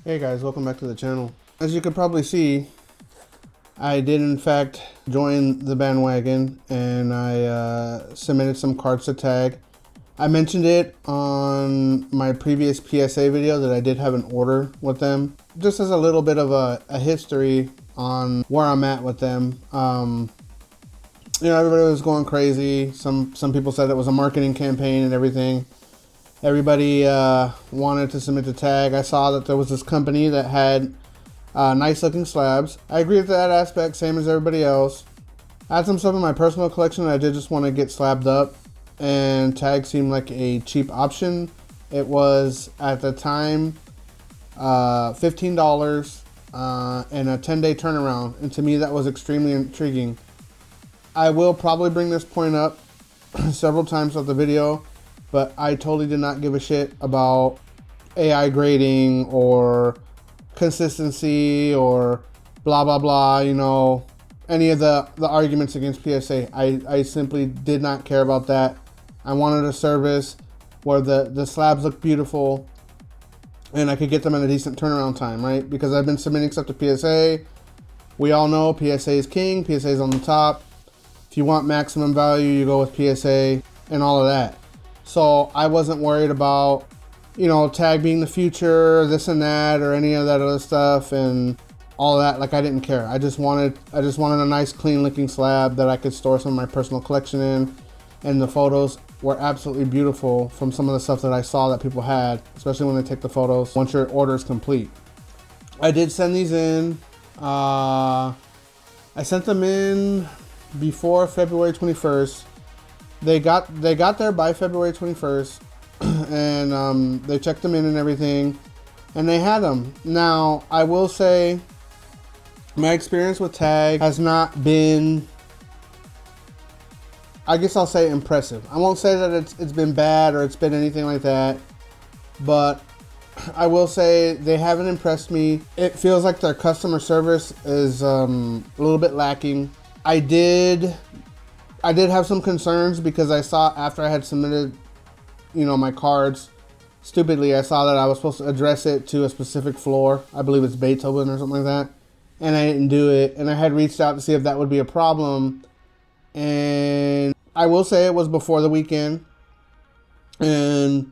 Hey guys, welcome back to the channel. As you could probably see, I did in fact join the bandwagon and I submitted some cards to tag. I mentioned it on my previous PSA video that I did have an order with them. Just as a little bit of a history on where I'm at with them. You know, everybody was going crazy. Some people said it was a marketing campaign and everything. Everybody wanted to submit the tag. I saw that there was this company that had nice looking slabs. I agree with that aspect, same as everybody else. I had some stuff in my personal collection that I did just want to get slabbed up, and tag seemed like a cheap option. It was at the time $15 and a 10-day turnaround, and to me that was extremely intriguing. I will probably bring this point up several times throughout the video, but I totally did not give a shit about AI grading or consistency or blah blah blah, you know, any of the arguments against PSA. I simply did not care about that. I wanted a service where the slabs look beautiful and I could get them in a decent turnaround time, right? Because I've been submitting stuff to PSA. We all know PSA is king, PSA is on the top. If you want maximum value, you go with PSA and all of that. So I wasn't worried about, you know, tag being the future, this and that, or any of that other stuff and all of that. Like, I didn't care. I just wanted a nice, clean looking slab that I could store some of my personal collection in. And the photos were absolutely beautiful from some of the stuff that I saw that people had, especially when they take the photos once your order is complete. I did send these in. I sent them in before February 21st. They got there by February 21st, and they checked them in and everything, and they had them. Now, I will say, my experience with tag has not been, I guess I'll say, impressive. I won't say that it's been bad or it's been anything like that, but I will say they haven't impressed me. It feels like their customer service is a little bit lacking. I did have some concerns because I saw after I had submitted, you know, my cards, stupidly, I saw that I was supposed to address it to a specific floor. I believe it's Beethoven or something like that. And I didn't do it. And I had reached out to see if that would be a problem. And I will say it was before the weekend. And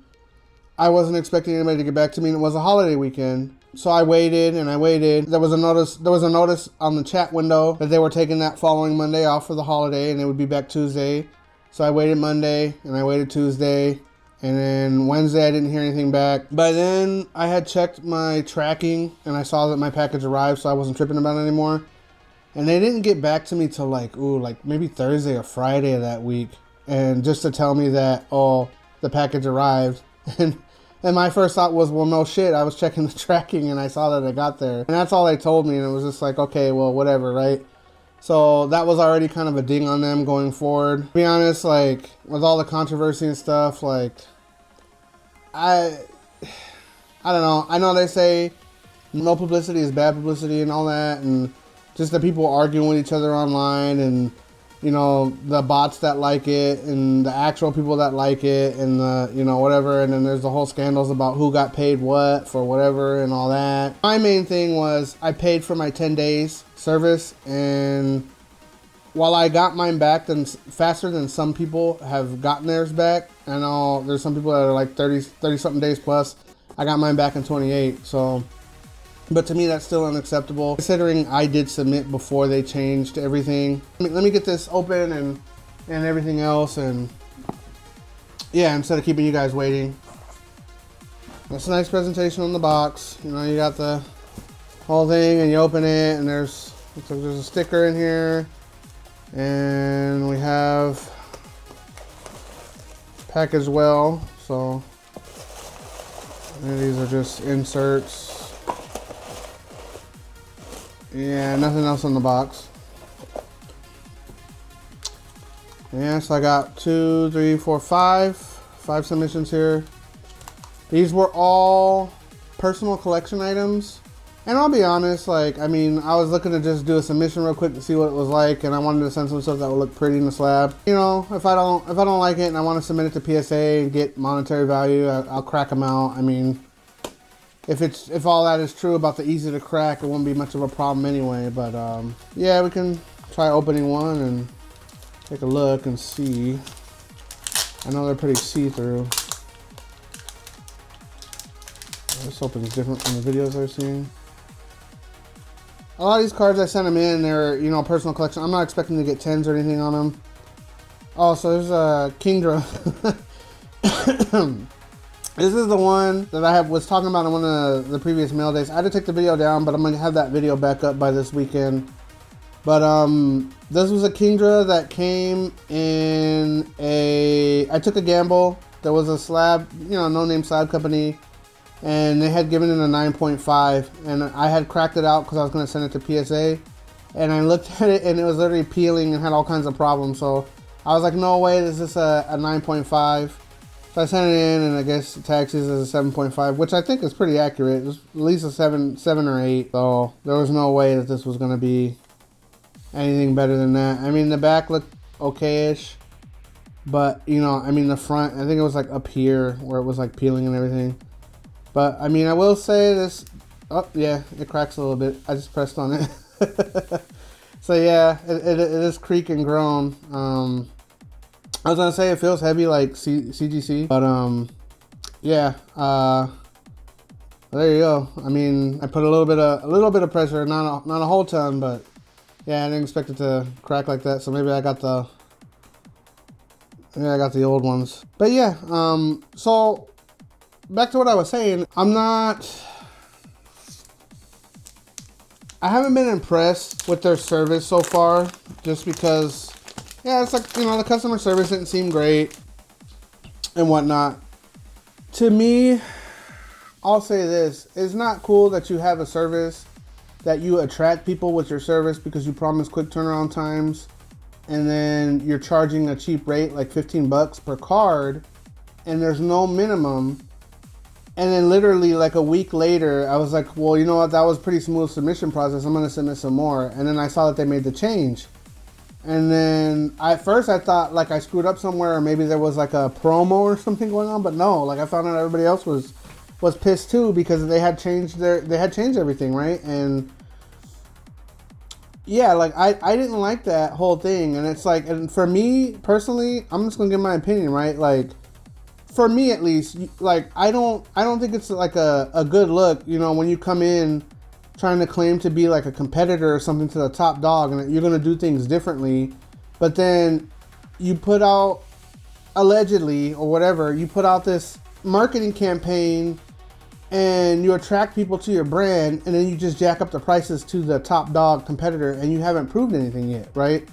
I wasn't expecting anybody to get back to me. And it was a holiday weekend. So I waited and I waited. There was a notice on the chat window that they were taking that following Monday off for the holiday and they would be back Tuesday. So I waited Monday and I waited Tuesday, and then Wednesday I didn't hear anything back. By then I had checked my tracking and I saw that my package arrived, so I wasn't tripping about it anymore. And they didn't get back to me till like maybe Thursday or Friday of that week, and just to tell me that, oh, the package arrived. And my first thought was, well, no shit. I was checking the tracking and I saw that it got there. And that's all they told me. And it was just like, okay, well, whatever, right? So that was already kind of a ding on them going forward. To be honest, like, with all the controversy and stuff, like, I don't know. I know they say no publicity is bad publicity and all that. And just the people arguing with each other online and, you know, the bots that like it and the actual people that like it and the, you know, whatever. And then there's the whole scandals about who got paid what for whatever and all that. My main thing was I paid for my 10 days service, and while I got mine back then faster than some people have gotten theirs back, I know there's some people that are like 30 something days plus. I got mine back in 28. So, but to me, that's still unacceptable, considering I did submit before they changed everything. Let me get this open and everything else, and yeah, instead of keeping you guys waiting. That's a nice presentation on the box. You know, you got the whole thing, and you open it, and there's a sticker in here, and we have packaged well. So these are just inserts. Yeah, nothing else on the box. Yeah, so I got 2, 3, 4, 5 submissions here. These were all personal collection items. And I'll be honest, like, I mean, I was looking to just do a submission real quick to see what it was like, and I wanted to send some stuff that would look pretty in the slab. You know, if I don't like it and I want to submit it to PSA and get monetary value, I'll crack them out. I mean, if all that is true about the easy to crack, it wouldn't be much of a problem anyway. But yeah, we can try opening one and take a look and see. I know they're pretty see-through. This opens different from the videos I've seen. A lot of these cards I sent them in, they're, you know, personal collection. I'm not expecting to get 10s or anything on them. Oh, so there's a Kingdra. This is the one that I was talking about in one of the previous mail days. I had to take the video down, but I'm going to have that video back up by this weekend. But this was a Kingdra that came in a... I took a gamble. There was a slab, you know, no-name slab company, and they had given it a 9.5, and I had cracked it out because I was going to send it to PSA, and I looked at it, and it was literally peeling and had all kinds of problems, so I was like, no way, this is a 9.5. So I sent it in, and I guess taxes is a 7.5, which I think is pretty accurate. It was at least a 7 or 8, so there was no way that this was going to be anything better than that. I mean, the back looked okay-ish, but, you know, I mean, the front, I think it was like up here where it was like peeling and everything. But, I mean, I will say this, oh, yeah, it cracks a little bit. I just pressed on it. So, yeah, it is creak and groan. I was going to say it feels heavy like CGC, but, yeah, there you go. I mean, I put a little bit of pressure, not a whole ton, but, yeah, I didn't expect it to crack like that, so maybe I got the old ones. But, yeah, so... back to what I was saying, I haven't been impressed with their service so far, just because, yeah, it's like, you know, the customer service didn't seem great and whatnot. To me, I'll say this, it's not cool that you have a service that you attract people with your service because you promise quick turnaround times, and then you're charging a cheap rate, like 15 bucks per card, and there's no minimum. And then literally like a week later, I was like, well, you know what? That was a pretty smooth submission process. I'm going to submit some more. And then I saw that they made the change. And then at first I thought like I screwed up somewhere, or maybe there was like a promo or something going on. But no, like I found out everybody else was pissed too, because they had changed everything, right? And yeah, like I didn't like that whole thing. And it's like, and for me personally, I'm just going to give my opinion, right? Like, for me at least, like I don't think it's like a good look, you know, when you come in trying to claim to be like a competitor or something to the top dog, and you're going to do things differently, but then you put out, allegedly or whatever, you put out this marketing campaign and you attract people to your brand, and then you just jack up the prices to the top dog competitor, and you haven't proved anything yet, right?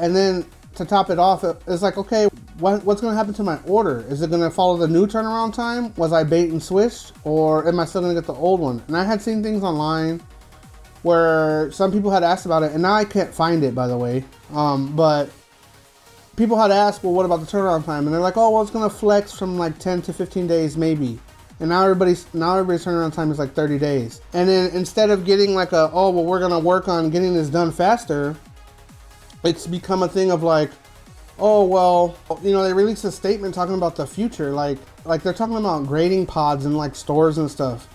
And then to top it off, it's like, okay, what's going to happen to my order? Is it going to follow the new turnaround time? Was I bait and switched, or am I still going to get the old one? And I had seen things online where some people had asked about it, and now I can't find it, by the way. But people had asked, well, what about the turnaround time? And they're like, oh, well, it's going to flex from like 10 to 15 days, maybe. And now everybody's turnaround time is like 30 days. And then instead of getting like oh, well, we're going to work on getting this done faster, it's become a thing of like, oh, well, you know, they released a statement talking about the future. Like they're talking about grading pods in like stores and stuff.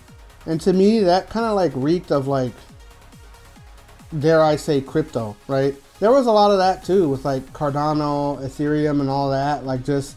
And to me, that kind of like reeked of like, dare I say, crypto, right? There was a lot of that too with like Cardano, Ethereum and all that. Like just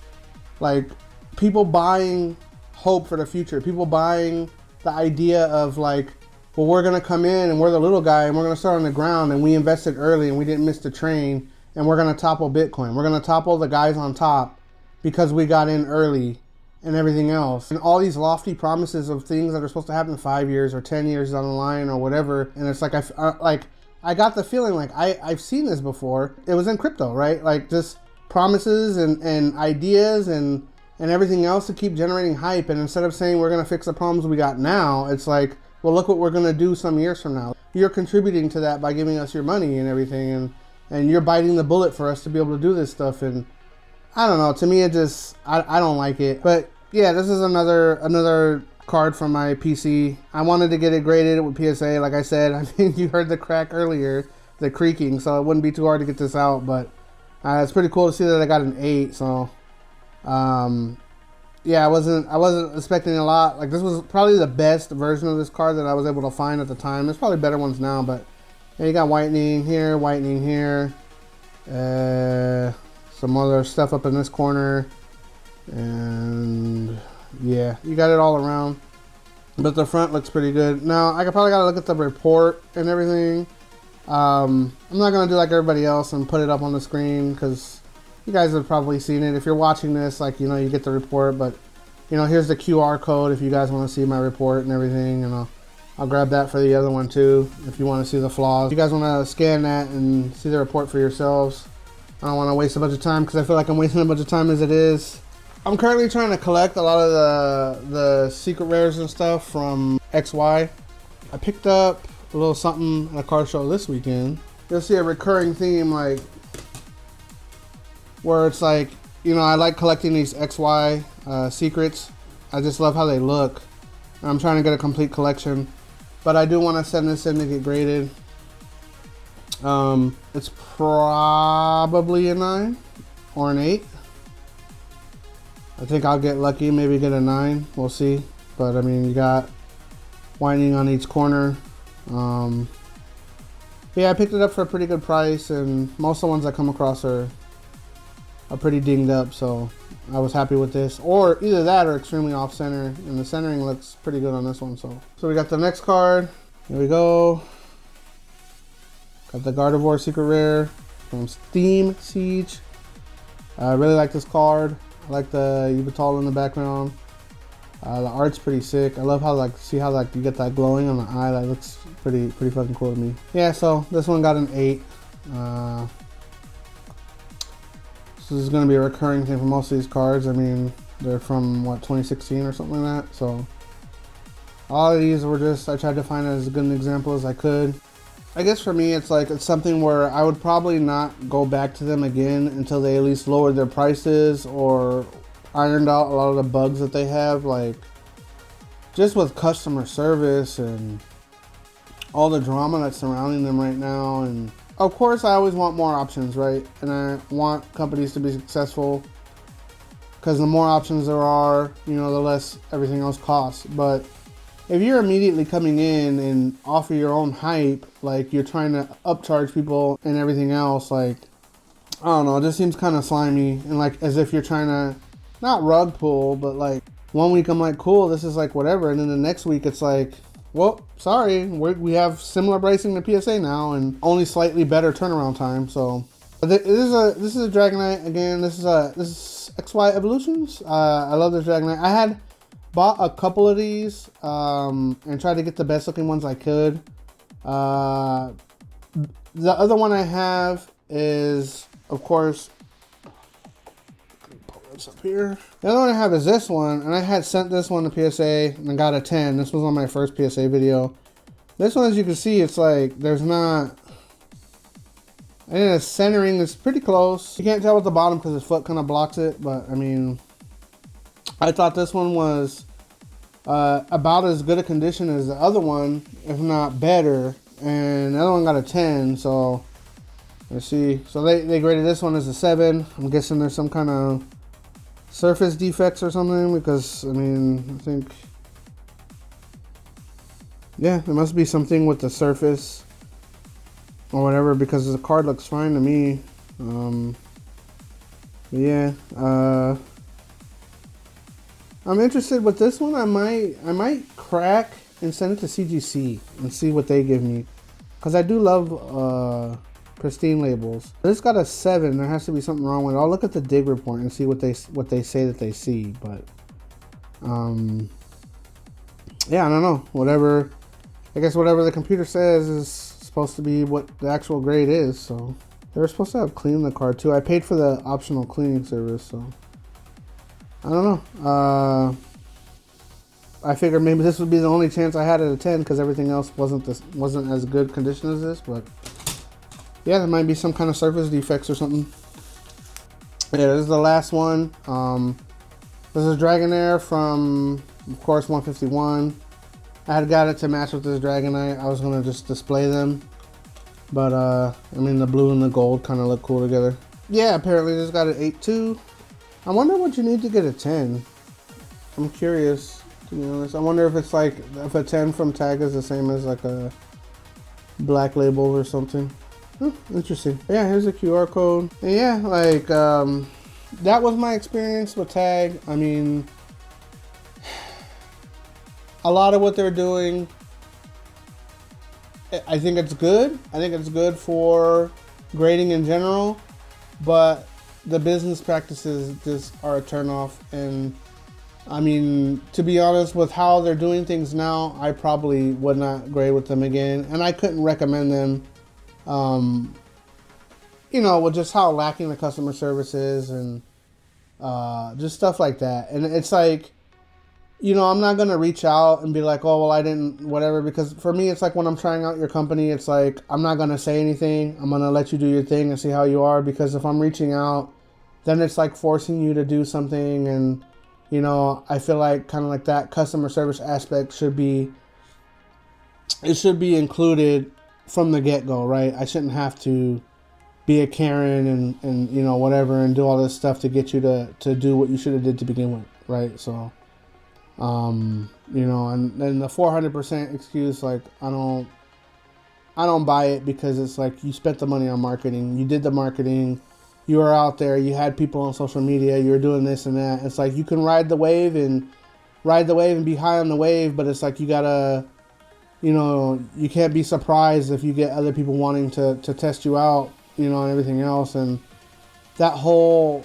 like people buying hope for the future. People buying the idea of like, well, we're going to come in and we're the little guy and we're going to start on the ground, and we invested early and we didn't miss the train, and we're going to topple Bitcoin. We're going to topple the guys on top because we got in early and everything else. And all these lofty promises of things that are supposed to happen 5 years or 10 years down the line or whatever. And it's like, I got the feeling like I've seen this before. It was in crypto, right? Like just promises and ideas and everything else to keep generating hype. And instead of saying we're going to fix the problems we got now, it's like, well, look what we're going to do some years from now. You're contributing to that by giving us your money and everything. And you're biting the bullet for us to be able to do this stuff. And I don't know, to me, it just, I don't like it. But yeah, this is another card from my PC. I wanted to get it graded with PSA. Like I said, I think you heard the crack earlier, the creaking. So it wouldn't be too hard to get this out. But it's pretty cool to see that I got an 8. So, yeah, I wasn't expecting a lot. Like, this was probably the best version of this card that I was able to find at the time. There's probably better ones now, but yeah, you got whitening here, some other stuff up in this corner, and yeah, you got it all around. But the front looks pretty good. Now, I probably got to look at the report and everything. I'm not going to do like everybody else and put it up on the screen, because you guys have probably seen it. If you're watching this, like, you know, you get the report, but, you know, here's the QR code if you guys want to see my report and everything, and I'll grab that for the other one too, if you want to see the flaws. If you guys want to scan that and see the report for yourselves. I don't want to waste a bunch of time, because I feel like I'm wasting a bunch of time as it is. I'm currently trying to collect a lot of the secret rares and stuff from XY. I picked up a little something at a car show this weekend. You'll see a recurring theme, like, where it's like, you know, I like collecting these XY secrets. I just love how they look. I'm trying to get a complete collection, but I do want to send this in to get graded. It's probably a 9 or an 8. I think I'll get lucky, maybe get a 9. We'll see. But I mean, you got whitening on each corner. Yeah, I picked it up for a pretty good price, and most of the ones I come across are pretty dinged up, so I was happy with this. Or either that or extremely off center, and the centering looks pretty good on this one. So we got the next card. Here we go. Got the Gardevoir Secret Rare from Steam Siege. I really like this card. I like the Yveltal in the background. The art's pretty sick. I love how, like, see how, like, you get that glowing on the eye. That looks pretty fucking cool to me. Yeah, so this one got an 8. This is going to be a recurring thing for most of these cards. I mean, they're from, what, 2016 or something like that. So all of these were just, I tried to find as good an example as I could. I guess for me, it's like, it's something where I would probably not go back to them again until they at least lowered their prices or ironed out a lot of the bugs that they have, like just with customer service and all the drama that's surrounding them right now. And of course, I always want more options, right? And I want companies to be successful, because the more options there are, you know, the less everything else costs. But if you're immediately coming in and offer your own hype, like you're trying to upcharge people and everything else, like, I don't know, it just seems kind of slimy, and like as if you're trying to not rug pull, but like one week I'm like, cool, this is like whatever, and then the next week it's like, well, sorry, we have similar pricing to PSA now and only slightly better turnaround time. So this is a Dragonite again. This is XY Evolutions. I love this Dragonite. I had bought a couple of these and tried to get the best looking ones I could. The other one I have is, of course, pull this up here. The other one I have is this one, and I had sent this one to PSA and I got a 10. This was on my first PSA video. This one, as you can see, it's like there's not. And the centering is pretty close. You can't tell at the bottom because his foot kind of blocks it, but I mean, I thought this one was about as good a condition as the other one, if not better. And the other one got a 10, so let's see. So they graded this one as a 7. I'm guessing there's some kind of surface defects or something, because I mean, I think, yeah, there must be something with the surface or whatever, because the card looks fine to me. Yeah, I'm interested with this one. I might crack and send it to CGC and see what they give me, because I do love pristine labels. This got a 7. There has to be something wrong with it. I'll look at the dig report and see what they say that they see. But yeah, I don't know. Whatever, I guess whatever the computer says is supposed to be what the actual grade is. So they were supposed to have cleaned the card too. I paid for the optional cleaning service, so I don't know. I figured maybe this would be the only chance I had at a 10, because everything else wasn't as good condition as this. But yeah, there might be some kind of surface defects or something. Yeah, this is the last one. This is Dragonair from, of course, 151. I had got it to match with this Dragonite. I was gonna just display them, but I mean, the blue and the gold kind of look cool together. Yeah, apparently this got an 8 too. I wonder what you need to get a 10. I'm curious, to be honest. I wonder if it's like, if a 10 from Tag is the same as like a Black Label or something. Interesting. Yeah, here's a QR code. And yeah, like, that was my experience with Tag. I mean, a lot of what they're doing, I think it's good. I think it's good for grading in general, but the business practices just are a turnoff. And I mean, to be honest, with how they're doing things now, I probably would not grade with them again, and I couldn't recommend them. You know, with just how lacking the customer service is, and just stuff like that. And it's like, you know, I'm not going to reach out and be like, oh, well, I didn't, whatever. Because for me, it's like when I'm trying out your company, it's like, I'm not going to say anything. I'm going to let you do your thing and see how you are. Because if I'm reaching out, then it's like forcing you to do something. And, you know, I feel like kind of like that customer service aspect should be included from the get-go, right? I shouldn't have to be a Karen and you know, whatever, and do all this stuff to get you to do what you should have did to begin with, right? So, you know, and then the 400% excuse, like, I don't buy it, because it's like, you spent the money on marketing, you did the marketing, you were out there, you had people on social media, you were doing this and that. It's like, you can ride the wave and be high on the wave, but it's like, you gotta, you know, you can't be surprised if you get other people wanting to test you out, you know, and everything else. And the whole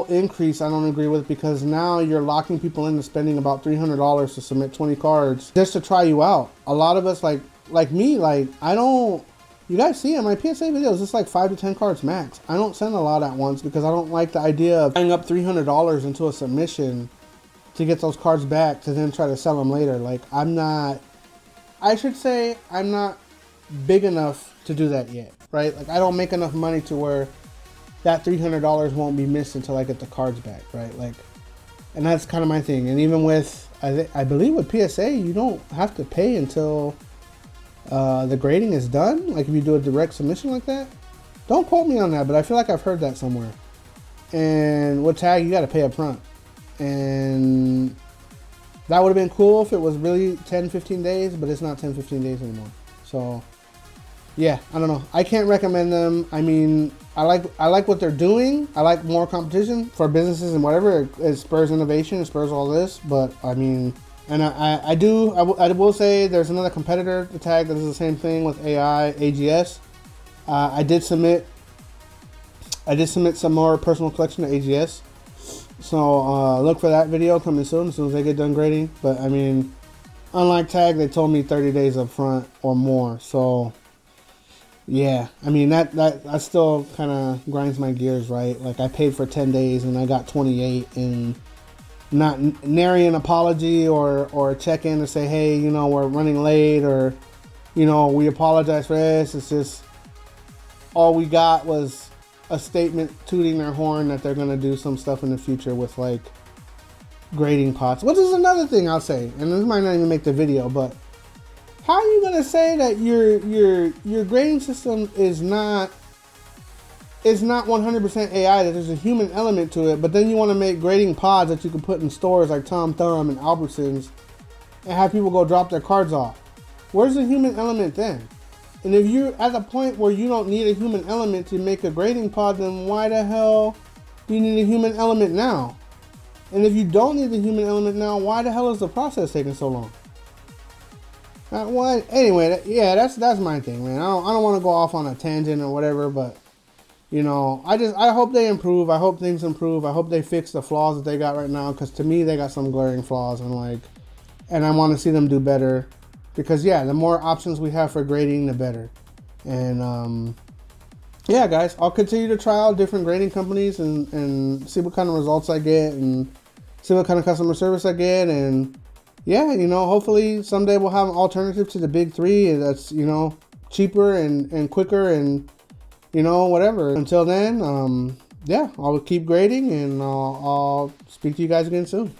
increase, I don't agree with, because now you're locking people into spending about $300 to submit 20 cards just to try you out. A lot of us, like me, like, you guys see in my PSA videos, it's like 5 to 10 cards max. I don't send a lot at once, because I don't like the idea of buying up $300 into a submission to get those cards back to then try to sell them later. Like, I'm not big enough to do that yet, right? Like, I don't make enough money to where that $300 won't be missed until I get the cards back, right? Like, and that's kind of my thing. And even with, I believe with PSA, you don't have to pay until the grading is done. Like, if you do a direct submission like that, don't quote me on that, but I feel like I've heard that somewhere. And with Tag, you got to pay up front. And that would have been cool if it was really 10-15 days, but it's not 10-15 days anymore. So yeah, I don't know. I can't recommend them. I mean, I like what they're doing. I like more competition for businesses and whatever. It spurs innovation, it spurs all this. But I mean, and I will say there's another competitor to Tag that does the same thing with AI, AGS. I did submit some more personal collection to AGS. So look for that video coming soon, as soon as they get done grading. But I mean, unlike Tag, they told me 30 days up front or more. So yeah, I mean, that still kind of grinds my gears, right? Like, I paid for 10 days and I got 28, and not nary an apology or a check-in to say, hey, you know, we're running late, or, you know, we apologize for this. It's just, all we got was a statement tooting their horn that they're going to do some stuff in the future with, like, grading pots, which is another thing I'll say, and this might not even make the video, but how are you going to say that your grading system is not 100% AI, that there's a human element to it, but then you want to make grading pods that you can put in stores like Tom Thumb and Albertsons and have people go drop their cards off? Where's the human element then? And if you're at the point where you don't need a human element to make a grading pod, then why the hell do you need a human element now? And if you don't need the human element now, why the hell is the process taking so long? Anyway, yeah, that's my thing, man. I don't want to go off on a tangent or whatever, but you know, I hope they improve. I hope things improve. I hope they fix the flaws that they got right now, because to me they got some glaring flaws, and I want to see them do better, because yeah, the more options we have for grading, the better. And yeah, guys, I'll continue to try out different grading companies and see what kind of results I get and see what kind of customer service I get. And yeah, you know, hopefully someday we'll have an alternative to the big three that's, you know, cheaper and quicker and, you know, whatever. Until then, yeah, I'll keep grading, and I'll speak to you guys again soon.